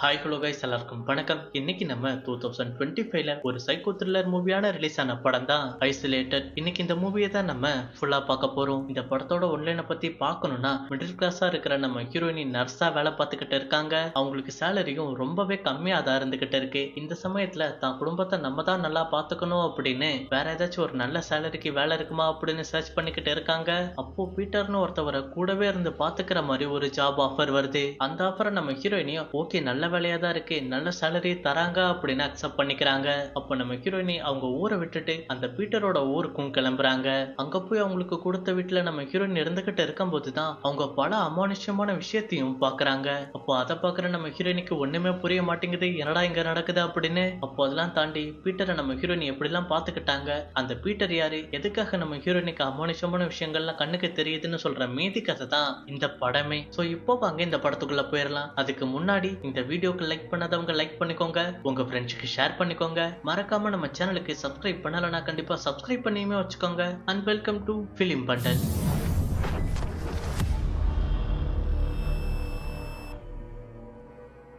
Hi hello guys எல்லாருக்கும் வணக்கம். இன்னைக்கு நம்ம 2025ல ஒரு சைக்கோ த்ரில்லர் மூவியான ரிலீஸ் ஆன படம் தான் ஐசோலேட்டட். இன்னைக்கு இந்த மூவியை தான் நம்ம ஃபுல்லா பார்க்க போறோம். இந்த படத்தோட ஒன்லைனை பத்தி பார்க்கணும்னா மிடில் கிளாஸா இருக்கிற நம்ம ஹீரோயினி நர்ஸா வேலை பார்த்துக்கிட்டு இருக்காங்க. அவங்களுக்கு சேலரியும் ரொம்பவே கம்மியா தான் இருந்துகிட்டு இருக்கு. இந்த சமயத்துல தான் குடும்பத்தை நம்ம தான் நல்லா பார்த்துக்கணும் அப்படின்னு வேற ஏதாச்சும் ஒரு நல்ல சேலரிக்கு வேலை இருக்குமா அப்படின்னு சர்ச் பண்ணிக்கிட்டு இருக்காங்க. அப்போ பீட்டர்னு ஒருத்தவரை கூடவே இருந்து பாத்துக்கிற மாதிரி ஒரு ஜாப் ஆஃபர் வருது. அந்த ஆஃபரை நம்ம ஹீரோயினியும் ஓகே நல்ல வேலையா தான் இருக்கு, நல்ல சேலரி தராங்க அப்படின்னு அக்செப்ட் பண்ணிக்கிறாங்க. அப்ப நம்ம ஹீரோயினி அவங்க ஊரை விட்டுட்டு அந்த பீட்டரோட ஊருக்கும் கிளம்புறாங்க. அங்க போய் அவங்களுக்கு கொடுத்த வீட்டுல நம்ம ஹீரோயின் இருந்துகிட்டு இருக்கும் போதுதான் அவங்க பல அமானுஷ்யமான விஷயத்தையும் பாக்குறாங்க. அப்போ அதை பாக்குற நம்ம ஹீரோயினிக்கு ஒண்ணுமே புரிய மாட்டேங்குது, என்னடா இங்க நடக்குது அப்படின்னு. அப்போ அதெல்லாம் தாண்டி பீட்டரை நம்ம ஹீரோயினி எப்படி எல்லாம் பாத்துக்கிட்டாங்க, அந்த பீட்டர் யாரு, எதுக்காக நம்ம ஹீரோயினிக்கு அமானுஷ்யமான விஷயங்கள்லாம் கண்ணுக்கு தெரியுதுன்னு சொல்ற மீதி கதை தான் இந்த படமே. சோ இப்போ வாங்க இந்த படத்துக்குள்ள போயிடலாம். அதுக்கு முன்னாடி இந்த வீடியோக்கு லைக் பண்ணாதவங்க லைக் பண்ணிக்கோங்க, உங்க ஃப்ரெண்ட்ஸ்க்கு ஷேர் பண்ணிக்கோங்க. மறக்காம நம்ம சேனலுக்கு சப்ஸ்கிரைப் பண்ணலனா கண்டிப்பா சப்ஸ்கிரைப் பண்ணியுமே வச்சுக்கோங்க. And welcome to film bundle.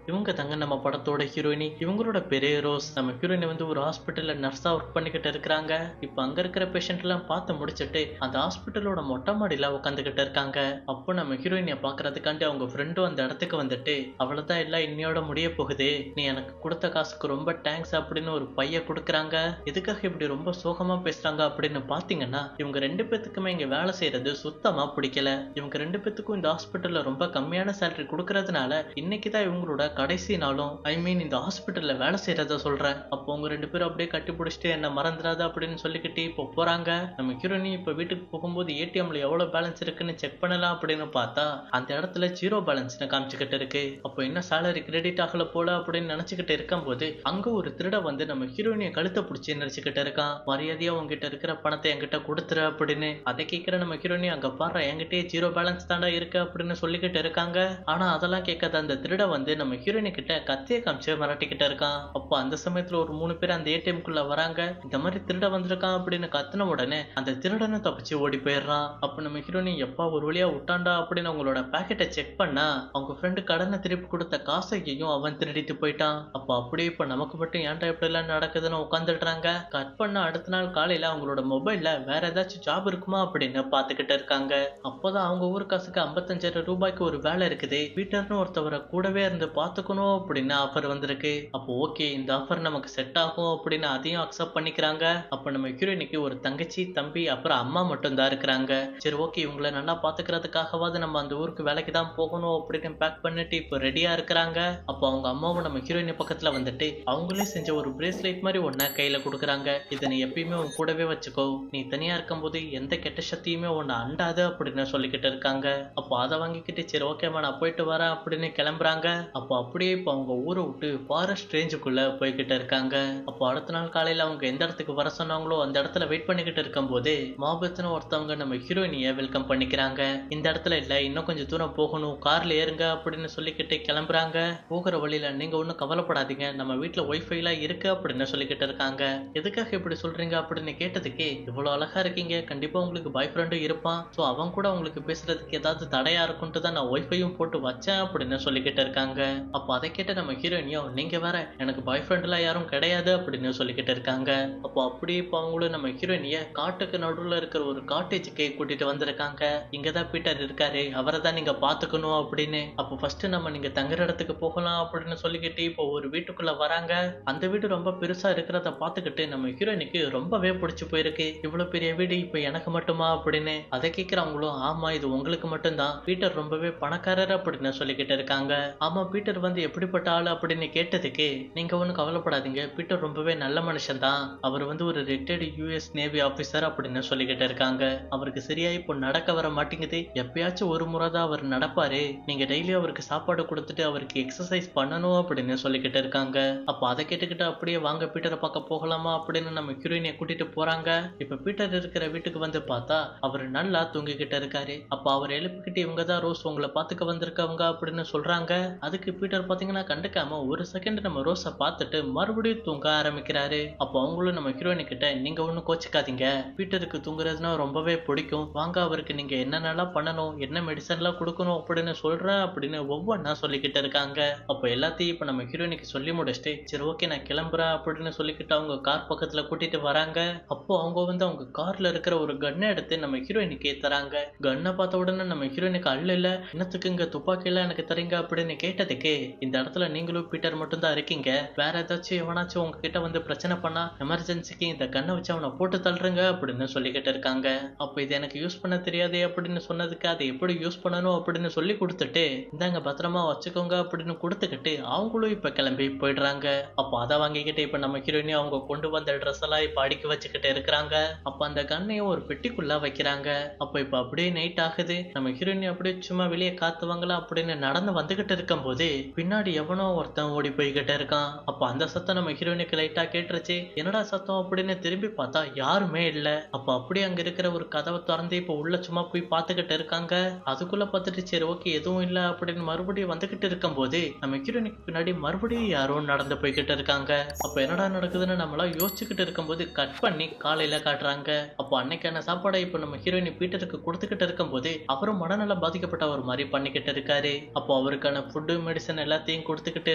இவங்க தாங்க நம்ம படத்தோட ஹீரோயினி. இவங்களோட பேரு ரோஸ். நம்ம ஹீரோயினி வந்து ஒரு ஹாஸ்பிட்டல்ல நர்ஸா ஒர்க் பண்ணிக்கிட்டு இருக்கிறாங்க. இப்ப அங்க இருக்கிற பேஷண்ட் எல்லாம் பார்த்து முடிச்சிட்டு அந்த ஹாஸ்பிட்டலோட மொட்டை மாடியில உட்காந்துக்கிட்டு இருக்காங்க. அப்போ நம்ம ஹீரோயினிய பாக்குறதுக்காண்டி அவங்க ஃப்ரெண்டும் அந்த இடத்துக்கு வந்துட்டு, அவ்வளவுதான் எல்லாம் இன்னையோட முடிய போகுது, நீ எனக்கு கொடுத்த காசுக்கு ரொம்ப தேங்க்ஸ் அப்படின்னு ஒரு பைய கொடுக்குறாங்க. எதுக்காக இப்படி ரொம்ப சோகமா பேசுறாங்க அப்படின்னு பாத்தீங்கன்னா, இவங்க ரெண்டு பேத்துக்குமே இங்க வேலை செய்யறது சுத்தமா பிடிக்கல. இவங்க ரெண்டு பேத்துக்கும் இந்த ஹாஸ்பிட்டல்ல ரொம்ப கம்மியான சேலரி கொடுக்கறதுனால இன்னைக்குதான் இவங்களோட கடைசி நாளும், ஐ மீன் இந்த ஹாஸ்பிட்டல்ல வேலை செய்யறத சொல்றேன். அப்போ அவங்க ரெண்டு பேரும் அப்படியே கட்டி பிடிச்சிட்டு என்ன மறந்துடாத அப்படின்னு சொல்லிக்கிட்டு இப்போ போறாங்க. நம்ம ஹீரோயினி இப்ப வீட்டுக்கு போகும்போது ஏடிஎம்ல எவ்வளவு பேலன்ஸ் இருக்குன்னு செக் பண்ணலாம் அப்படின்னு பார்த்தா அந்த இடத்துல ஜீரோ பேலன்ஸ்னு காமிச்சுக்கிட்டு இருக்கு. அப்போ என்ன சேலரி கிரெடிட் ஆகல போல அப்படின்னு நினைச்சுக்கிட்டு இருக்கும் போது அங்க ஒரு திருட வந்து நம்ம ஹீரோயினிய கழுத்தை பிடிச்சி நினைச்சுக்கிட்டு இருக்கான். மரியாதையா உங்ககிட்ட இருக்கிற பணத்தை என்கிட்ட கொடுத்துரு அப்படின்னு. அதை கேட்கிற நம்ம ஹீரோயினி, அங்க பாரு என்கிட்டயே ஜீரோ பேலன்ஸ் தாண்டா இருக்கு அப்படின்னு சொல்லிக்கிட்டு இருக்காங்க. ஆனா அதெல்லாம் கேட்காத அந்த திருட வந்து நம்ம ஹீரோயினி கிட்ட கத்திய காமிச்சு மிரட்டிக்கிட்டு இருக்கான். அப்போ அந்த சமயத்துல ஒரு 3 பேர் அந்த ஏடிஎம் குள்ள வராங்க. இந்த மாதிரி திருட வந்திருக்கான் அப்படின்னு கத்தின உடனே அந்த திருடனும் தப்பிச்சு ஓடி போயிடுறான். அப்ப நம்ம ஹீரோயினி எப்பா ஒரு வழியா விட்டாண்டா அப்படின்னு அவங்களோட பாக்கெட்டை செக் பண்ணா அவங்க ஃப்ரெண்டு கடனை திருப்பி கொடுத்த காசையும் அவன் திருடிட்டு போயிட்டான். அப்ப அப்படியே இப்ப நமக்கு மட்டும் ஏன்டா இப்படி எல்லாம் நடக்குதுன்னு உட்காந்துடுறாங்க. கட் பண்ண அடுத்த நாள் காலையில அவங்களோட மொபைல்ல வேற ஏதாச்சும் ஜாப் இருக்குமா அப்படின்னு பாத்துக்கிட்டு இருக்காங்க. அப்போதான் அவங்க ஊர் காசுக்கு 55,000 ரூபாய்க்கு ஒரு வேலை இருக்குது, பீட்டர்னு ஒருத்தவரை கூடவே இருந்து பாத்துக்கணும் அப்படின்னு ஆஃபர் வந்திருக்கு. அப்போ ஓகே இந்த ஆஃபர் நமக்கு செட் ஆகும் அப்படின்னு அதையும் அக்செப்ட் பண்ணிக்கிறாங்க. அப்ப நம்ம ஹீரோயினுக்கு ஒரு தங்கச்சி, தம்பி, அப்புறம் அம்மா மட்டும் தான் இருக்கிறாங்க. சரி ஓகே இவங்களை நல்லா பாத்துக்கிறதுக்காகவாது நம்ம அந்த ஊருக்கு வேலைக்கு தான் போகணும் அப்படின்னு பேக் பண்ணிட்டு இப்போ ரெடியா இருக்கிறாங்க. அப்போ அவங்க அம்மாவும் நம்ம ஹீரோயின் பக்கத்துல வந்துட்டு அவங்களே செஞ்ச ஒரு பிரேஸ்லெட் மாதிரி ஒன்ன கையில கொடுக்குறாங்க. இதை நீ எப்பயுமே உன் கூடவே வச்சுக்கோ, நீ தனியா இருக்கும்போது எந்த கெட்ட சக்தியுமே உன்னை அண்டாது அப்படின்னு சொல்லிக்கிட்டு இருக்காங்க. அப்போ அதை வாங்கிக்கிட்டு சரி ஓகேமா நான் போயிட்டு வரேன் அப்படின்னு கிளம்புறாங்க. அப்போ அப்படியே இப்போ அவங்க ஊரை விட்டு ஃபாரஸ்ட் ரேஞ்சுக்குள்ள போய்கிட்டு இருக்காங்க. அப்போ அடுத்த நாள் காலையில அவங்க எந்த இடத்துக்கு வர சொன்னாங்களோ அந்த இடத்துல வெயிட் பண்ணிக்கிட்டு இருக்கும் போது மாபத்துன்னு ஒருத்தவங்க நம்ம ஹீரோயினிய வெல்கம் பண்ணிக்கிறாங்க. இந்த இடத்துல இல்ல, இன்னும் கொஞ்சம் தூரம் போகணும், கார்ல ஏறுங்க அப்படின்னு சொல்லிக்கிட்டு கிளம்புறாங்க. போகிற வழியில நீங்க ஒன்னும் கவலைப்படாதீங்க, நம்ம வீட்டுல ஒய்ஃபை எல்லாம் இருக்கு அப்படின்னு சொல்லிக்கிட்டு இருக்காங்க. எதுக்காக இப்படி சொல்றீங்க அப்படின்னு கேட்டதுக்கு, இவ்வளவு அழகா இருக்கீங்க, கண்டிப்பா உங்களுக்கு பாய் ஃப்ரெண்டும் இருப்பான், சோ அவன் கூட உங்களுக்கு பேசுறதுக்கு ஏதாவது தடையா இருக்கும்ட்டு தான் நான் ஒய்ஃபையும் போட்டு வச்சேன் அப்படின்னு சொல்லிக்கிட்டு இருக்காங்க. அப்ப அதை கேட்ட நம்ம ஹீரோயினியோ, நீங்க வேற, எனக்கு பாய் ஃப்ரெண்ட் எல்லாம் யாரும் கிடையாது அப்படின்னு சொல்லிக்கிட்டு இருக்காங்க. அப்போ அப்படியே இப்போ அவங்களும் நம்ம ஹீரோயினிய காட்டுக்கு நடுவுல இருக்கிற ஒரு காட்டேஜுக்கு கூட்டிட்டு வந்திருக்காங்க. இங்கதான் பீட்டர் இருக்காரு, அவரை தான் நீங்க பாத்துக்கணும் அப்படின்னு. அப்போ ஃபர்ஸ்ட் நம்ம நீங்க தங்குற இடத்துக்கு போகலாம் அப்படின்னு சொல்லிக்கிட்டு இப்போ ஒரு வீட்டுக்குள்ள வராங்க. அந்த வீடு ரொம்ப பெருசா இருக்கிறத பாத்துக்கிட்டு நம்ம ஹீரோயினுக்கு ரொம்பவே பிடிச்சு போயிருக்கு. இவ்வளவு பெரிய வீடு இப்ப எனக்கு மட்டுமா அப்படின்னு. அதை கேட்கிறவங்களும், ஆமா இது உங்களுக்கு மட்டும்தான், பீட்டர் ரொம்பவே பணக்காரர் அப்படின்னு சொல்லிக்கிட்டு இருக்காங்க. ஆமா பீட்டர் வந்து எப்படிப்பட்ட ஆளு அப்படின்னு கேட்டதுக்கு, நீங்க ஒன்னும் கவலைப்படாதீங்க, பீட்டர் ரொம்பவே நல்ல மனுஷன் தான், அவர் வந்து ஒரு ரிட்டையர்டு யூஎஸ் நேவி ஆபீசர் அப்படின்னு சொல்லிக்கிட்டு இருக்காங்க. அவருக்கு சரியா இப்போ நடக்க வர மாட்டேங்குது, எப்பயாச்சும் ஒரு முறை தான் அவர் நடப்பாரு, நீங்க டெய்லி அவருக்கு சாப்பாடு கொடுத்துட்டு அவருக்கு எக்ஸசைஸ் பண்ணணும் அப்படின்னு சொல்லிக்கிட்டு இருக்காங்க. அப்ப அதை கேட்டுக்கிட்டு அப்படியே வாங்க பீட்டரை பார்க்க போகலாமா அப்படின்னு நம்ம ஹீரோயினை கூட்டிட்டு போறாங்க. இப்ப பீட்டர் இருக்கிற வீட்டுக்கு வந்து பார்த்தா அவர் நல்லா தூங்கிக்கிட்டு இருக்காரு. அப்ப அவர் எழுப்பிக்கிட்டு, இவங்க தான் ரோஸ் உங்களை பாத்துக்க வந்திருக்கவங்க அப்படின்னு சொல்றாங்க. அதுக்கு பீட்டர் பீட்டர் பாத்தீங்கன்னா கண்டுக்காம ஒரு செகண்ட் நம்ம ரோஸை பார்த்துட்டு மறுபடியும் தூங்க ஆரம்பிக்கிறாரு. அப்போ அவங்களும் நம்ம ஹீரோயின் கிட்ட நீங்க ஒண்ணும் கோச்சிக்காதீங்க, பீட்டருக்கு தூங்குறதுன்னா ரொம்பவே பிடிக்கும், வாங்க அவருக்கு நீங்க என்னென்னலாம் பண்ணணும், என்ன மெடிசன் எல்லாம் கொடுக்கணும் அப்படின்னு சொல்றேன் அப்படின்னு ஒவ்வொன்னா சொல்லிக்கிட்டு இருக்காங்க. அப்போ எல்லாத்தையும் இப்ப நம்ம ஹீரோயினுக்கு சொல்லி முடிச்சுட்டு சரி ஓகே நான் கிளம்புறேன் அப்படின்னு சொல்லிக்கிட்டு அவங்க கார் பக்கத்துல கூட்டிட்டு வராங்க. அப்போ அவங்க அவங்க கார்ல இருக்கிற ஒரு கன்னை எடுத்து நம்ம ஹீரோயினுக்கு தராங்க. கன்னை பார்த்த உடனே நம்ம ஹீரோயினுக்கு இல்ல என்னத்துக்கு இங்க துப்பாக்கி எல்லாம் எனக்கு தரீங்க அப்படின்னு கேட்டதுக்கு இந்த இடத்துல நீங்களும் பீட்டர் மட்டும் தான் இருக்கீங்க, வேற ஏதாச்சும் எவனாச்சும் உங்ககிட்ட வந்து பிரச்சனை பண்ணா எமர்ஜென்சிக்கு இந்த கன்னை வச்சு அவனை போட்டு தள்ளுறங்க அப்படின்னு சொல்லிக்கிட்டு இருக்காங்க. அப்ப இது எனக்கு யூஸ் பண்ண தெரியாதே அப்படின்னு சொன்னதுக்கு அதை எப்படி யூஸ் பண்ணணும் அப்படின்னு சொல்லி கொடுத்துட்டு இந்தாங்க பத்திரமா வச்சுக்கோங்க அப்படின்னு கொடுத்துக்கிட்டு அவங்களும் இப்ப கிளம்பி போயிடுறாங்க. அப்போ அதை வாங்கிக்கிட்டு இப்ப நம்ம ஹீரோயினி அவங்க கொண்டு வந்த ட்ரெஸ் எல்லாம் இப்ப அடுக்கி வச்சுக்கிட்டு இருக்கிறாங்க. அப்ப அந்த கண்ணையும் ஒரு பெட்டிக்குள்ள வைக்கிறாங்க. அப்ப இப்ப அப்படியே நைட் ஆகுது. நம்ம ஹீரோயினி அப்படியே சும்மா வெளியே காத்துவாங்களா அப்படின்னு நடந்து வந்துகிட்டு இருக்கும் போது பின்னாடி எவனோ ஒருத்தன் ஓடி போய்கிட்டு இருக்கான். அப்ப அந்த சத்தம் நம்ம ஹீரோயினுக்கு லைட்டா கேட்டுருச்சு. என்னடா சத்தம் அப்படின்னு திரும்பி பார்த்தா யாருமே இல்ல. அப்ப அப்படியே அங்க இருக்கிற ஒரு கதவை திறந்து இப்ப உள்ள சும்மா போய் பார்த்துக்கிட்டு இருக்காங்க. அதுக்குள்ள பார்த்துட்டு சரி ஓகே எதுவும் இல்ல அப்படின்னு மறுபடியும் வந்துகிட்டு இருக்கும் போது நம்ம ஹீரோயினுக்கு பின்னாடி மறுபடியும் யாரோ நடந்து போய்கிட்டு இருக்காங்க. அப்ப என்னடா நடக்குதுன்னு நம்மளா யோசிச்சுக்கிட்டு இருக்கும்போது கட் பண்ணி காலையில காட்டுறாங்க. அப்போ அன்னைக்கான சாப்பாடை இப்ப நம்ம ஹீரோயின் பீட்டருக்கு கொடுத்துக்கிட்டு இருக்கும் போது அவரும் மனநலம் பாதிக்கப்பட்ட ஒரு மாதிரி பண்ணிக்கிட்டு இருக்காரு. அப்போ அவருக்கான ஃபுட்டு மெடிசன் எல்லாத்தையும் கொடுத்துக்கிட்டு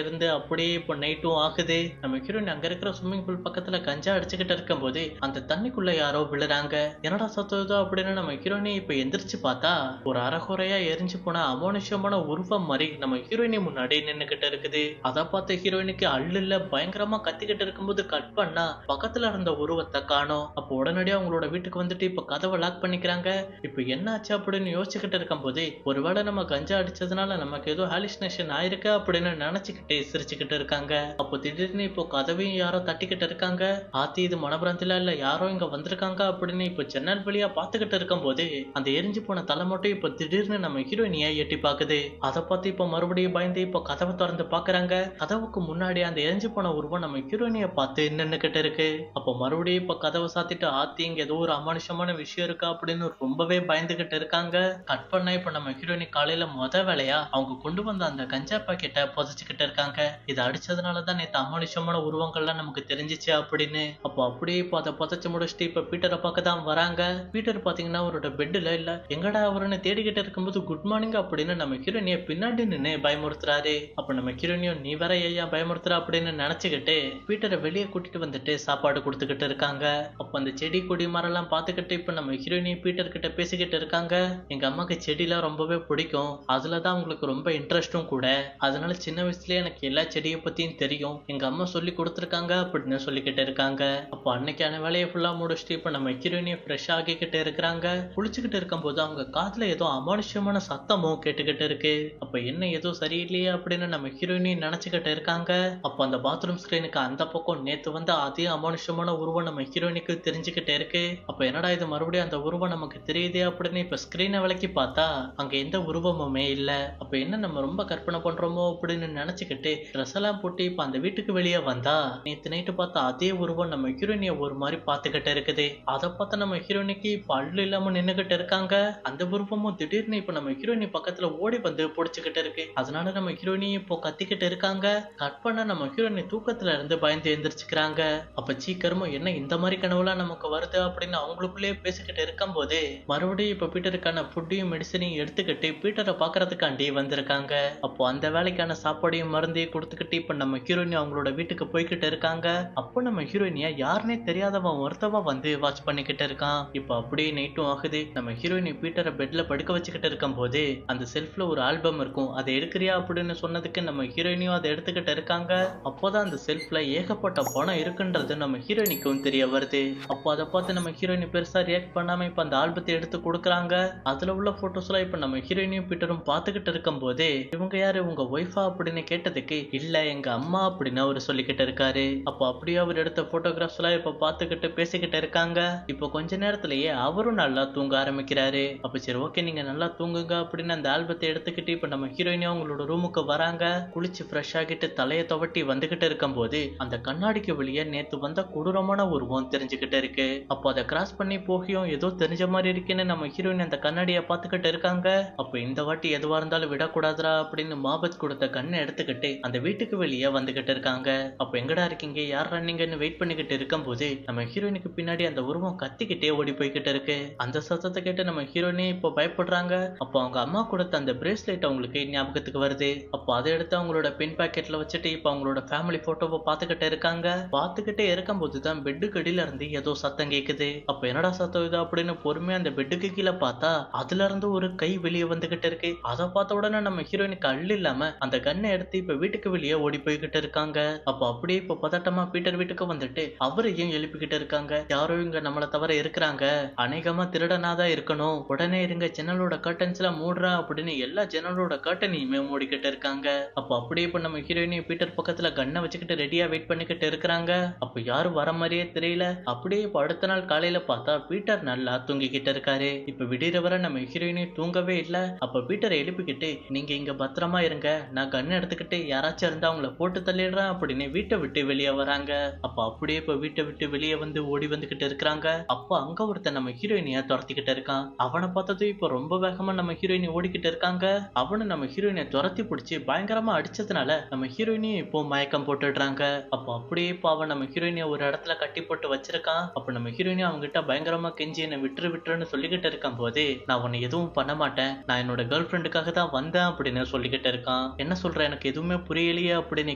இருந்து அப்படியே இப்போ நைட்டும் ஆகுது. நம்ம ஹீரோயின் அங்க இருக்கிற ஸ்விம்மிங் பூல் பக்கத்துல கஞ்சா அடிச்சுக்கிட்டு இருக்கும் போது அந்த தண்ணிக்குள்ள யாரோ விழுறாங்க. என்னடா சத்தம் அப்படின்னு நம்ம ஹீரோயினி இப்ப எந்திரிச்சு பார்த்தா ஒரு அரைகுறையா எரிஞ்சு போன அமானுஷ்யமான உருவம் மாதிரி நம்ம ஹீரோயினி முன்னாடி நின்னுகிட்டு இருக்குது. அதை பார்த்த ஹீரோயினுக்கு அள்ளுல பயங்கரமா கத்திக்கிட்டு இருக்கும்போது கட் பண்ணா பக்கத்துல இருந்த உருவத்தை காணோம். அப்போ உடனடியா அவங்களோட வீட்டுக்கு வந்துட்டு இப்ப கதவை லாக் பண்ணிக்கிறாங்க. இப்ப என்ன ஆச்சு அப்படின்னு யோசிச்சுக்கிட்டு இருக்கும் போது ஒருவேளை நம்ம கஞ்சா அடிச்சதுனால நமக்கு ஏதோ ஹாலுசினேஷன் ஆயிருக்கு அப்படின்னு நினைச்சுக்கிட்டு சிரிச்சுக்கிட்டு இருக்காங்க. அப்போ திடீர்னு இப்போ கதவையும் யாரோ தட்டிக்கிட்டு இருக்காங்க. ஆத்தி இது மனப்பிராந்தில இல்ல யாரோ இங்க வந்திருக்காங்க அப்படின்னு இப்ப ஜன்னல் வழியா பாத்துக்கிட்டு இருக்கும் போது அந்த எரிஞ்சு போன தலை மட்டும் இப்ப திடீர்னு நம்ம ஹீரோயினியா எட்டி பாக்குது. அதை பார்த்து இப்ப மறுபடியும் பயந்து இப்ப கதவை திறந்து பாக்குறாங்க. கதவுக்கு முன்னாடி அந்த எரிஞ்சு போன உருவம் நம்ம ஹீரோயினிய பார்த்து நின்னுகிட்டு இருக்கு. அப்ப மறுபடியும் இப்ப கதவை சாத்திட்டு ஆத்தி இங்க ஏதோ ஒரு அமானுஷமான விஷயம் இருக்கா அப்படின்னு ரொம்பவே பயந்துகிட்டு இருக்காங்க. கட் பண்ண இப்ப நம்ம ஹீரோயினி காலையில வேலையா அவங்க கொண்டு வந்த அந்த கஞ்சா பாக்கெட்டை புதைச்சுக்கிட்டு இருக்காங்க. இதை அடிச்சதுனாலதான் நேத்து அமானுஷமான உருவங்கள்லாம் நமக்கு தெரிஞ்சிச்சு அப்படின்னு. அப்போ அப்படியே இப்போ அதை புதைச்சு முடிச்சுட்டு இப்ப பீட்டரை பார்க்க தான் வராங்க. பீட்டர் பாத்தீங்கன்னா அவரோட பெட்ல இல்ல எங்கடா அவருன்னு தேடிக்கிட்டு இருக்கும்போது குட் மார்னிங் அப்படின்னு நம்ம ஹீரோயினிய பின்னாடி நின்று பயமுறுத்துறாரு. அப்ப நம்ம ஹீரோயினியும் நீ வேற ஐயா பயமுறுத்துற அப்படின்னு நினைச்சுக்கிட்டு பீட்டரை வெளியே கூட்டிட்டு வந்துட்டு சாப்பாடு கொடுத்துக்கிட்டு இருக்காங்க. அப்ப அந்த செடி கொடி மரம் எல்லாம் பாத்துக்கிட்டு இப்ப நம்ம ஹீரோயினி பீட்டர் கிட்ட பேசிக்கிட்டு இருக்காங்க. எங்க அம்மாக்கு செடியெல்லாம் ரொம்பவே பிடிக்கும், அதுலதான் அவங்களுக்கு ரொம்ப இன்ட்ரெஸ்டும் கூட, அதனால சின்ன வயசுலயே எனக்கு எல்லா செடியை பத்தியும் தெரியும், எங்க அம்மா சொல்லி கொடுத்துருக்காங்க அப்படின்னு சொல்லிக்கிட்டு இருக்காங்க. அப்போ அன்னைக்கான வேலையை ஃபுல்லா முடிச்சுட்டு இப்ப நம்ம ஹீரோயினியை ஃப்ரெஷ் ஆகிக்கிட்டு இருக்கிறாங்க. குளிச்சுக்கிட்டு இருக்கும் போது அவங்க காதுல ஏதோ அமானுஷ்யமான சத்தமும் கேட்டுக்கிட்டு இருக்கு. அப்ப என்ன ஏதோ சரியில்லையே அப்படின்னு நம்ம ஹீரோயினியும் நினைச்சுக்கிட்டு இருக்காங்க. அப்ப அந்த பாத்ரூம் ஸ்கிரீனுக்கு அந்த பக்கம் நேத்து வந்து அதே அமானுஷமான உருவம் நம்ம ஹீரோயினுக்கு தெரிஞ்சுக்கிட்டே இருக்கு. அப்ப என்னடா இது மறுபடியும் அந்த உருவம் நமக்கு தெரியுதே அப்படின்னு இப்ப ஸ்கிரீனை விளக்கி பார்த்தா அங்க எந்த உருவமுமே இல்ல. அப்ப என்ன நம்ம ரொம்ப கற்பனை பண்றோமோ அப்படின்னு நினைச்சுக்கிட்டு ட்ரெஸ் எல்லாம் போட்டு இப்ப அந்த வீட்டுக்கு வெளியே வந்தா நேத்து நைட்டு பார்த்தா அதே உருவம் நம்ம ஹீரோயினிய ஒரு மாதிரி பாத்துக்கிட்டு இருக்குது. அதை பார்த்த நம்ம ஹீரோயினிக்கு இப்ப அள்ளு இல்லாம நின்னுகிட்டு இருக்காங்க. அந்த உருவமும் திடீர்னு இப்ப நம்ம ஹீரோயினி பக்கத்துல ஓடி வந்து பொடிச்சுக்கிட்டு இருக்கு. அதனால நம்ம ஹீரோயினி இப்போ கத்திக்கிட்டு இருக்காங்க. கட் பண்ண நம்ம ஹீரோயினி தூக்கத்துல இருந்து பயந்து எந்திரிச்சுக்கிறாங்க. அப்ப சீக்கிரமும் என்ன இந்த மாதிரி கனவுலாம் நமக்கு வருது அப்படின்னு அவங்களுக்குள்ளேயே பேசிக்கிட்டு இருக்கும் போது மறுபடியும் இப்ப பீட்டருக்கான ஃபுட்டையும் மெடிசனையும் எடுத்துக்கிட்டு பீட்டரை பாக்குறதுக்காண்டி வந்திருக்காங்க. அப்போ அந்த வேலைக்கான சாப்பாடையும் மருந்தையும் கொடுத்துக்கிட்டு இப்ப நம்ம ஹீரோயினி அவங்களோட வீட்டுக்கு போய்கிட்டு இருக்காங்க. அப்போ நம்ம ஹீரோயினியா யாருன்னே தெரியாதவன் ஒருத்தவன் வந்து வாட்ச் பண்ணிக்கிட்டு இருக்கான். இப்ப அப்படியே நைட்டும் ஆகுது. நம்ம ஹீரோயினி பீட்டரை பெட்ல படுக்க வச்சுக்கிட்டு இருக்கும் போது அந்த செல்ஃப்ல ஒரு ஆல்பம் இருக்கும், அதை எடுக்கிறியா அப்படின்னு சொன்னதுக்கு நம்ம ஹீரோயினியும் அதை எடுத்துக்கிட்டு இருக்காங்க. அப்போதான் அந்த செல்ஃப்ல ஏகப்பட்ட பணம் இருக்குன்றது நம்ம ஹீரோயினிக்கும் தெரிய வருது. அப்போ அதை பார்த்து நம்ம ஹீரோயினி பெருசா ரியாக்ட் பண்ணாம இப்ப அந்த ஆல்பத்தை எடுத்து கொடுக்குறாங்க. அதுல உள்ள போட்டோஸ் எல்லாம் இப்ப நம்ம ஹீரோயினியும் பீட்டரும் பாத்துக்கிட்டு இருக்கும் போது இவங்க யாரு உங்க ஒய்ஃபா அப்படின்னு கேட்டதுக்கு இல்ல எங்க அம்மா அப்படின்னு அவரு சொல்லிக்கிட்டு இருக்காரு. அப்போ அப்படியே அவர் எடுத்த போட்டோகிராஃப்ஸ் எல்லாம் இப்ப பாத்துக்கிட்டு பேசிக்கிட்டு இருக்காங்க. இப்போ கொஞ்ச நேரத்திலேயே அவரும் நல்லா தூங்க ஆரம்பிக்கிறாரு. அப்ப சரி ஓகே நீங்க நல்லா தூங்குங்க அப்படின்னு அந்த ஆல்பத்தை எடுத்துக்கிட்டு இப்ப நம்ம ஹீரோயினியும் அவங்களோட ரூமுக்கு வராங்க. குளிச்சு ஃப்ரெஷ் ஆகிட்டு தலையை துவட்டி வந்துகிட்டு இருக்கும் போது அந்த கண்ணாடிக்கு வெளியே நேத்து வந்த கொடூரமான உருவம் தெரிஞ்சுக்கிட்டு இருக்கு. அப்போ அதை கிராஸ் பண்ணி போகியும் ஏதோ தெரிஞ்ச மாதிரி இருக்குன்னு நம்ம ஹீரோயின் அந்த கண்ணாடியை பார்த்துக்கிட்டு இருக்காங்க. அப்போ இந்த வாட்டி எதுவா இருந்தாலும் விடக்கூடாதுரா அப்படின்னு மாபத் கொடுத்த கண்ணை எடுத்துக்கிட்டு அந்த வீட்டுக்கு வெளியே வந்துகிட்டு இருக்காங்க. அப்ப எங்கடா இருக்கீங்க, யார் ரன்னிங்கன்னு வெயிட் பண்ணிக்கிட்டு இருக்கும் போது நம்ம ஹீரோயினுக்கு பின்னாடி அந்த உருவம் கத்திக்கிட்டே ஓடி போய்கிட்டு இருக்கு. அந்த சத்தத்தை கேட்டு நம்ம ஹீரோயினே இப்போ பயப்படுறாங்க. அப்போ அவங்க அம்மா கொடுத்த அந்த பிரேஸ்லெட் அவங்களுக்கு ஞாபகத்துக்கு வருது. அப்போ அதை எடுத்து அவங்களோட பின் பாக்கெட்ல வச்சுட்டு இப்போ அவங்களோட ஃபேமிலி போட்டோவை பார்த்துக்கிட்டு இருக்காங்க. பார்த்துக்கிட்டே இருக்கும் போதுதான் பெட்டுக்கு அடியில இருந்து ஏதோ சத்தம் கேக்குது. அப்ப என்னடா சத்தம் இது அப்படின்னு பொறுமையா அந்த பெட்டுக்கு கீழே பார்த்தா அதுல இருந்து ஒரு கை வெளியே வந்துகிட்டு இருக்கு. அதை பார்த்த உடனே நம்ம ஹீரோயினுக்கு அள்ளு இல்லாம அந்த கண்ணை எடுத்து இப்ப வீட்டுக்கு வெளியே ஓடி போய்கிட்டு இருக்காங்க. அப்ப அப்படியே இப்ப பதட்டமா பீட்டர் வீட்டுக்கு வந்துட்டு அவரையும் எழுப்பிக்கிட்டு இருக்காங்க. யாரோ இங்க நம்மளை தவிர இருக்கிறாங்க, அநேகமா திருடனாதான் இருக்கணும், உடனே இருங்க, ஜன்னலோட கர்டன்ஸ் எல்லாம் மூடுறா அப்படின்னு எல்லா ஜன்னலோட கர்டனையுமே மூடிக்கிட்டு இருக்காங்க. அப்ப அப்படியே இப்ப நம்ம ஹீரோயினையும் பீட்டர் பக்கத்துல கண்ணை வச்சுக்கிட்டு ரெடியா வெயிட் பண்ணிக்கிட்டு இருக்கிறாங்க. அப்ப யாரும் வர மாதிரியே தெரியல. அப்படியே இப்ப அடுத்த நாள் காலையில பார்த்தா பீட்டர் நல்லா தூங்கிக்கிட்டு இருக்காரு. இப்ப விடிற வர நம்ம ஹீரோயினையும் தூங்கவே இல்ல. அப்ப பீட்டரை எழுப்பிக்கிட்டு நீங்க இங்க பத்திரமா இருங்க, நான் கண்ணை எடுத்துக்கிட்டு யாராச்சும் இருந்தா அவங்கள போட்டு தள்ளிடுறேன் அப்படின்னு வீட்டை விட்டு வெளியே வராங்க. அப்ப அப்படியே இப்ப வீட்டை விட்டு வெளியே வந்து ஓடி வந்துகிட்டு இருக்கிறாங்க. அப்ப அங்க ஒருத்தன் நம்ம ஹீரோயினிய துரத்திக்கிட்டு இருக்கான். அவனை பார்த்ததும் இப்ப ரொம்ப வேகமா நம்ம ஹீரோயினி ஓடிக்கிட்டு இருக்காங்க. அவனு நம்ம ஹீரோயினை துரத்தி பிடிச்சி பயங்கரமா அடிச்சதுனால நம்ம ஹீரோயினியும் இப்போ மயக்கம் போட்டுடுறாங்க. அப்ப அப்படியே இப்போ அவன் நம்ம ஹீரோயினிய ஒரு இடத்துல கட்டி போட்டு வச்சிருக்கான். அப்ப நம்ம ஹீரோயினி அவங்க கிட்ட பயங்கரமா கெஞ்சி என்னை விட்டுருன்னு சொல்லிக்கிட்டு இருக்கும் போது நான் உன்னை எதுவும் பண்ண மாட்டேன், நான் என்னோட கேர்ள் ஃப்ரெண்டுக்காக தான் வந்தேன் அப்படின்னு சொல்லிக்கிட்டு இருக்கான். என்ன சொல்ற, எனக்கு எதுவுமே புரியலையே அப்படின்னு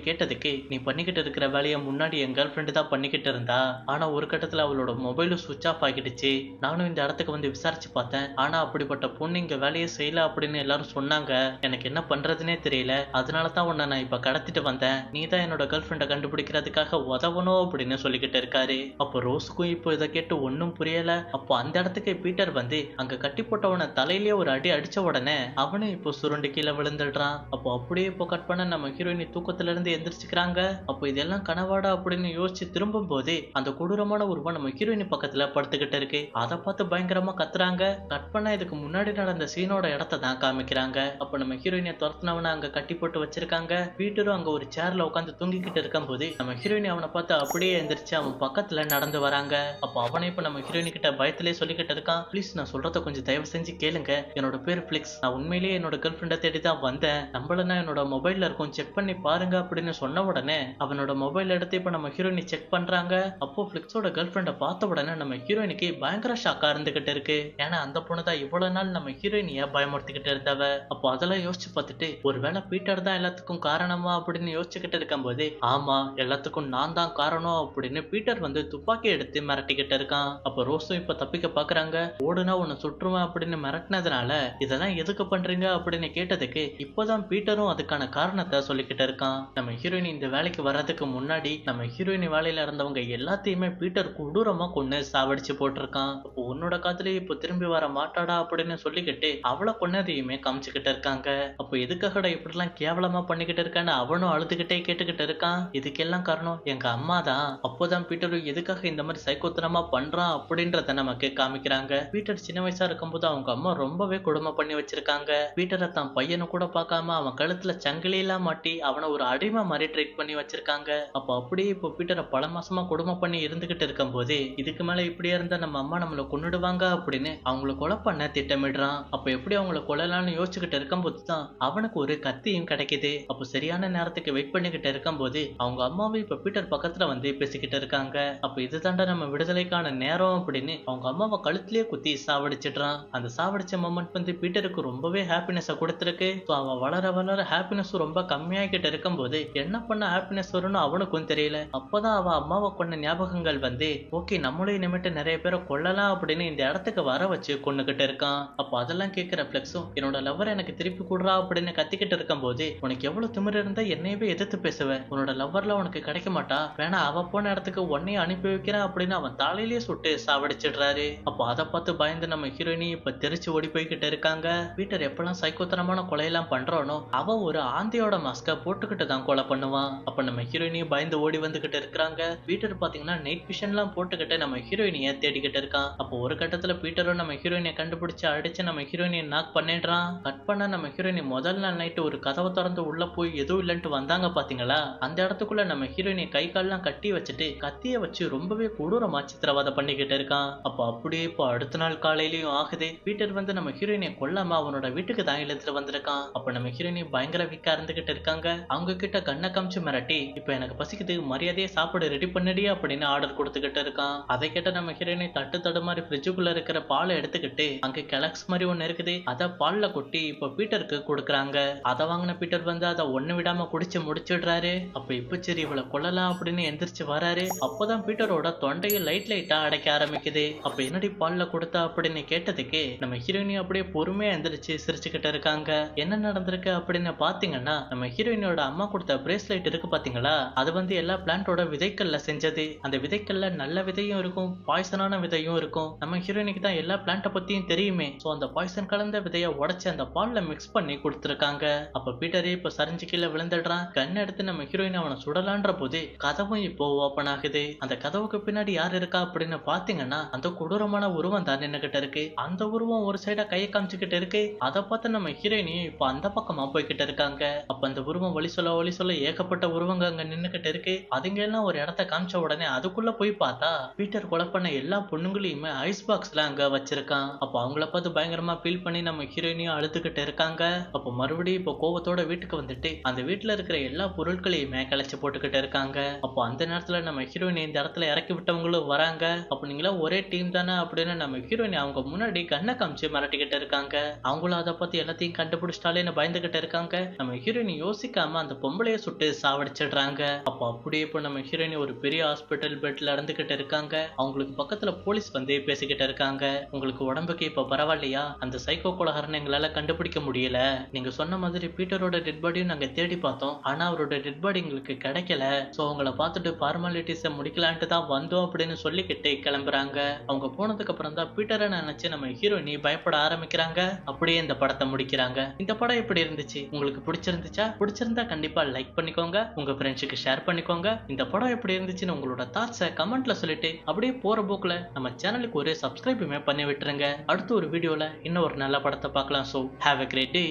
கேட்டதுக்கு நீ பண்ணிக்கிட்டு இருக்கிற வேலையை முன்னாடி என் கேர்ள் ஃப்ரெண்டு தான் பண்ணிக்கிட்டு இருந்தா, ஆனா ஒரு கட்டத்துல அவளோட மொபைலும் சுவிட்ச் ஆஃப் ஆகிடுச்சு, நானும் இந்த இடத்துக்கு வந்து விசாரிச்சு பார்த்தேன், ஆனா அப்படிப்பட்ட பொண்ணு இங்க வேலையை செய்யல அப்படின்னு எல்லாரும் சொன்னாங்க, எனக்கு என்ன பண்றதுன்னே தெரியல, அதனாலதான் உன்னை நான் இப்ப கடத்திட்டு வந்தேன், நீ தான் என்னோட கேர்ள் ஃப்ரெண்டை கண்டுபிடிக்கிறதுக்காக உதவணும் அப்படின்னு சொல்லிக்கிட்டு இருக்காரு. அப்போ ரோஸுக்கும் இப்போ இதை கேட்டு ஒன்னும் புரியல. அப்போ அந்த இடத்துக்கு பீட்டர் வந்து அங்க கட்டி போட்டவன தலையிலேயே ஒரு அடி அடிச்ச உடனே அவனும் இப்போ சுருண்டு கீழே விழுந்துடுறான். அப்போ அப்படியே இப்போ கட் பண்ண நம்ம ஹீரோயினி தூக்கத்துல இருந்து எந்திரிச்சுக்கிறாங்க. அப்போ இதெல்லாம் கனவாடா அப்படின்னு யோசிச்சு திரும்பும் போது அந்த கொடூரமான உருவம் நம்ம ஹீரோயினி பக்கத்துல படுத்துக்கிட்டு இருக்கு. அதை பார்த்து பயங்கரமா கத்துறாங்க. கட் பண்ண இதுக்கு முன்னாடி நடந்த சீனோட இடத்தை தான் காமிக்கிறாங்க. அப்ப நம்ம ஹீரோயினியை துரத்துனவனை அங்க கட்டி போட்டு வச்சிருக்காங்க. பீட்டரும் அங்க ஒரு சேர்ல உட்காந்து தூங்கிக்கிட்டு இருக்கும் போது நம்ம ஹீரோயினி அவனை பார்த்து அப்படியே எந்திரிச்சு அவன் பக்கத்துல நடந்து வராங்க. அப்ப அவனை இப்ப நம்ம ஹீரோயினி கிட்ட பயத்திலே சொல்லிக்கிட்டு இருக்கான், ப்ளீஸ் நான் சொல்றத கொஞ்சம் தயவு செஞ்சு கேளுங்க, என்னோட பேர் பிளிக்ஸ், நான் உண்மையிலேயே என்னோட கேர்ள் ஃப்ரெண்டை தேடி தான் வந்தேன், நம்மளனா என்னோட மொபைல்ல இருக்கும், செக் பண்ணி பாருங்க அப்படின்னு சொன்ன உடனே அவனோட மொபைல் எடுத்து இப்ப நம்ம ஹீரோயினி செக் பண்றாங்க. அப்போ பிளிக்ஸோட கேர்ள் ஃப்ரெண்டை பார்த்த உடனே நம்ம ஹீரோயினிக்கு பயங்கர ஷாக்கா இருந்துகிட்டு இருக்கு. ஏன்னா அந்த பொண்ணு தான் இவ்வளவு நாள் நம்ம ஹீரோயினிய பயமுறுத்திக்கிட்டு இருந்தவ. அப்போ அதெல்லாம் யோசிச்சு பார்த்துட்டு ஒருவேளை பீட்டர் தான் எல்லாத்துக்கும் காரணமா அப்படின்னு யோசிச்சுக்கிட்டு இருக்கும் போது ஆமா எல்லாத்துக்கும் நான் தான் காரணம் அப்படின்னு பீட்டர் வந்து துப்பாக்கி எடுத்து மிரட்டிக்கிட்டு இருக்கான். அப்ப ரோஸும் இப்ப தப்பிக்க பாக்குறாங்க. ஓடுனா உன்னை சுற்றுவேன் அப்படின்னு மிரட்டினதுனால இதெல்லாம் எதுக்கு பண்றீங்க அப்படின்னு கேட்டதுக்கு இப்பதான் பீட்டரும் அதுக்கான காரணத்தை சொல்லிக்கிட்டு இருக்கான். நம்ம ஹீரோயினி இந்த வேலைக்கு வர்றதுக்கு முன்னாடி நம்ம ஹீரோயினி வேலையில இருந்தவங்க எல்லாத்தையுமே பீட்டர் கொடூரமா கொண்டு சாவடிச்சு போட்டிருக்கான். அப்போ உன்னோட காதலி இப்போ திரும்பி வர மாட்டாடா அப்படின்னு சொல்லிக்கிட்டு அவளை கொன்னதையுமே காமிச்சுக்கிட்டு இருக்காங்க. அப்போ எதுக்காகடா இப்படி எல்லாம் கேவலமா பண்ணிக்கிட்டு இருக்கான்னு அவனும் அழுதுகிட்டே கேட்டுக்கிட்டு இருக்கான். இதுக்கெல்லாம் காரணம் எங்க அம்மா தான். அப்போதான் பீட்டரும் எதுக்காக இந்த மாதிரி சைக்கோத்தனமா பண்றான் அப்படின்றத நமக்கு காமிக்கிறாங்க. பீட்டர் சின்ன வயசா இருக்கும்போது அவங்க அம்மா ரொம்பவே கொடுமை பண்ணி வச்சிருக்காங்க. பீட்டரை தான் பையனை கூட பார்க்காம அவன் கழுத்துல சங்கிலியெல்லாம் மாட்டி அவனை ஒரு அடிமை மாதிரி ட்ரீட் பண்ணி வச்சிருக்காங்க. அப்போ அப்படியே இப்போ பீட்டரை பல மாசமா கொடுமை பண்ணி இருந்துகிட்டு இருக்கும் போது இதுக்கு மேல இப்படியே இருந்தா நம்ம அம்மா நம்மளை கொன்னுடுவாங்க அப்படின்னு அவங்கள கொலை பண்ண திட்டமிடுறான். அப்ப எப்படி அவங்கள கொல்லலாம்னு யோசிச்சுக்கிட்டு இருக்கும் போதுதான் அவனுக்கு ஒரு கத்தியும் கிடைக்குது. அப்போ சரியான நேரத்துக்கு வெயிட் பண்ணிக்கிட்டு இருக்கும் போது அவங்க அம்மாவை இப்ப பீட்டர் பக்கத்துல வந்து பேசிக்கிட்டு இருக்காங்க. அப்ப இதுதாண்டா நம்ம விடுதலைக்கான நேரம் அப்படின்னு அவங்க அம்மாவை கழுத்திலேயே குத்தி சாவடிச்சிடுறான். அந்த சாவடிச்ச மொமெண்ட் வந்து பீட்டருக்கு ரொம்பவே ஹாப்பினஸ் கொடுத்துருக்கு. அவன் வளர வளர ஹாப்பினஸ் ரொம்ப கம்மியாகிட்டு இருக்கும் போது என்ன பண்ண ஹாப்பினஸ் வரும்னு அவனுக்கும் தெரியல. அப்பதான் அவன் அம்மாவை கொண்ட ஞாபகங்கள் வந்து ஓகே நம்மளே இனிமேட்டு நிறைய பேரை கொல்லலாம் அப்படின்னு இந்த இடத்துக்கு வர வச்சு கொண்டுகிட்டு இருக்கான். அப்ப அதெல்லாம் கேட்கிற பிளெக்ஸும் என்னோட லவ்வர் எனக்கு திருப்பி கூடுறா அப்படின்னு கத்திக்கிட்டு இருக்கும் போது உனக்கு எவ்வளவு திமிரு இருந்தா என்னையவே எதிர்த்து பேசுவ, உன்னோட லவ்வர்ல உனக்கு கிடைக்க மாட்டா, வேணா அவ போன இடத்துக்கு உன்னையே அனுப்பி வைக்கிறேன் அப்படின்னு அவன் தலையிலேயே சுட்டு சாவடிச்சிடுறாரு. அப்போ அதை பார்த்து பயந்து நம்ம ஹீரோயினி இப்ப தெரிச்சு ஓடி போய்கிட்டு இருக்காங்க. பீட்டர் எப்பெல்லாம் சைக்கோத்தனமான கொலையெல்லாம் பண்றானோ அவன் ஒரு ஆந்தையோட மாஸ்க போட்டுக்கிட்டு தான் கொலை பண்ணுவான். அப்ப நம்ம ஹீரோயினி பயந்து ஓடி வந்துகிட்டு இருக்காங்க. பீட்டர் பாத்தீங்கன்னா நைட் விஷன் எல்லாம் போட்டுக்கிட்டு நம்ம ஹீரோயினிய தேடிக்கிட்டு இருக்கான். அப்போ ஒரு கட்டத்துல பீட்டரும் நம்ம ஹீரோயினை கண்டுபிடிச்சு அடிச்சு நம்ம ஹீரோயினியை நாக் பண்ணிடுறான். கட் பண்ண நம்ம ஹீரோயினி முதல் நாள் நைட்டு ஒரு கதவை திறந்து உள்ள போய் எதுவும் இல்லைன்ட்டு வந்தாங்க பாத்தீங்களா, அந்த இடத்துக்குள்ள நம்ம ஹீரோயினை கை கால்லாம் கட்டி வச்சுட்டு கத்திய வச்சு ரொம்பவே கொடூரமா சித்திரவதை பண்ணிக்கிட்டு இருக்கான். அப்போ அப்படியே இப்போ அடுத்த நாள் காலையிலயும் ஆகுது. பீட்டர் வந்து நம்ம ஹீரோயினை கொல்லாம அவனோட வீட்டுக்கு தான் இழுத்துட்டு வந்திருக்கான். அப்ப நம்ம ஹீரோயினி பயங்கர வீக்கா இருந்துகிட்டு இருக்காங்க. அவங்க கிட்ட கண்ணை காமிச்சு மிரட்டி இப்ப எனக்கு பசிக்குது, மரியாதையே சாப்பாடு ரெடி பண்ணடி அப்படின்னு ஆர்டர் கொடுத்துக்கிட்டு இருக்கான். அதை கேட்ட நம்ம ஹீரோயினை தட்டு தடுமாறி ஃப்ரிட்ஜுக்குள்ள இருக்கிற பாலை எடுத்துக்கிட்டு அங்க கெலக்ஸ் மாதிரி ஒண்ணு இருக்குது, அத பால்ல கொட்டி இப்ப பீட்டருக்கு கொடுக்குறாங்க. அதை வாங்கின பீட்டர் வந்து அதை ஒண்ணு விடாம குடிச்சு முடிச்சிடுறாரு. அப்ப இப்ப சரி இவளை கொல்லலாம் அப்படின்னு எந்திரிச்சு வராரு. அப்பதான் பீட்டரோட தொண்டையை லைட்டா அடைக்க ஆரம்பிக்குது. அப்ப என்னடி பால்ல கொடுத்தா அப்படின்னு கேட்டதுக்கு நம்ம ஹீரோயினி அப்படியே பொறுமையா எந்திரிச்சு சிரிச்சுக்கிட்டு இருக்காங்க. என்ன நடந்திருக்கு அப்படின்னு பாத்தீங்கன்னா, நம்ம ஹீரோயினோட அம்மா கொடுத்த பிரேஸ்லெட் இருக்கு பாத்தீங்களா, அது வந்து எல்லா பிளான்ட்டோட விதைக்கல்ல செஞ்சது. அந்த விதைக்கல்ல நல்ல விதையும் இருக்கும், பாய்சனான விதையும் இருக்கும். நம்ம ஹீரோயினுக்கு தான் எல்லா பிளான்ட்டை பத்தியும் தெரியுமே. சோ அந்த பாய்சன் கலந்த விதைய உடைச்சு அந்த பால்ல மிக்ஸ் பண்ணி கொடுத்துருக்காங்க. அப்ப பீட்டரே இப்ப சரிஞ்சு கீழே விழுந்துடுறான். கண் எடுத்து நம்ம ஹீரோயின் அவனை சுடலான்ற போது கதவும் இப்போ ஓபன் ஆகுது. அந்த கதவுக்கு பின்னாடி யார் இருக்கா அப்படின்னு பாத்தீங்கன்னா, அந்த கொடூரமான உருவம் தான் நின்னுகிட்டு இருக்கு. அந்த உருவம் ஒரு சைடா கையை காமிச்சுக்கிட்டு இருக்கு. அதை பார்த்து நம்ம ஹீரோயினியும் இப்போ அந்த பக்கமா போய்கிட்டு இருக்காங்க. அப்ப அந்த உருவம் வழி சொல்ல ஏகப்பட்ட உருவங்க அங்க நின்னுகிட்டு இருக்கு. அதுங்க எல்லாம் ஒரு இடத்த காமிச்ச உடனே அதுக்குள்ள போய் பார்த்தா பீட்டர் கொலை பண்ண எல்லா பொண்ணுங்களையுமே ஐஸ் பாக்ஸ்ல அங்க வச்சிருக்கான். அப்ப அவங்கள பார்த்து பயங்கரமா ஃபீல் பண்ணி நம்ம ஹீரோயினியும் அழுதுகிட்டு இருக்காங்க. அப்ப மறுபடியும் இப்போ கோவத்தோட வீட்டுக்கு வந்துட்டு அந்த வீட்டுல இருக்கிற எல்லா பொருட்களையுமே கலைச்சு போட்டுக்கிட்டு இருக்காங்க. அப்போ அந்த நேரத்துல நம்ம ஹீரோயினி இந்த இடத்துல இறக்கி விட்டவங்களும் வராங்க. அப்ப நீங்களா ஒரே டீம் தானே அப்படின்னு நம்ம ஹீரோயினி அவங்க முன்னாடி கண்ணை காமிச்சு மிரட்டிக்கிட்டு இருக்காங்க. அவங்களும் அதை பத்தி எல்லாத்தையும் கண்டுபிடிச்சிட்டாலேன்னு பயந்துகிட்டு இருக்காங்க. நம்ம ஹீரோயினி யோசிக்காம அந்த பொம்பளைய சுட்டு சாவடிச்சிடுறாங்க. அப்போ அப்படியே இப்போ நம்ம ஹீரோயினி ஒரு பெரிய ஹாஸ்பிட்டல் பெட்ல இருந்துகிட்டு இருக்காங்க. அவங்களுக்கு பக்கத்துல போலீஸ் வந்து பேசிக்கிட்டு இருக்காங்க. உங்களுக்கு உடம்புக்கு இப்ப பரவாயில்லையா? அந்த சைக்கோ கொலகாரனை எங்களால கண்டுபிடிக்க முடியல. நீங்க சொன்ன மாதிரி பீட்டரோட டெட் பாடியும் நாங்க தேடி பார்த்தோம், ஆனா அவரோட டெட் பாடி எங்களுக்கு கிடைக்கல. சோ அவங்கள பார்த்துட்டு ஃபார்மாலிட்டிஸ முடிக்கலான்ட்டு தான் வந்தோம் அப்படின்னு சொல்லிக்கிட்டு கிளம்புறாங்க. அவங்க போனதுக்கு அப்புறம் தான் பீட்டரை நினைச்சு நம்ம ஹீரோயினி பயப்பட ஆரம்பிக்கிறாங்க. அப்படியே இந்த படத்தை முடிக்கிறாங்க. இந்த படம் எப்படி இருந்துச்சு? உங்களுக்கு பிடிச்சிருந்தா கண்டிப்பா லைக் பண்ணிக்கோங்க, உங்க ஃப்ரெண்ட்ஸுக்கு ஷேர் பண்ணிக்கோங்க. இந்த படம் எப்படி இருந்துச்சுன்னு உங்களோட தாட்ஸை கமெண்ட்ல சொல்லிட்டு அப்படியே போற போக்குல நம்ம சேனலுக்கு ஒரு சப்ஸ்கிரைபுமே பண்ணி விட்டுருங்க. அடுத்த ஒரு வீடியோல இன்னும் ஒரு நல்ல படத்தை பார்க்கலாம். So have a great day.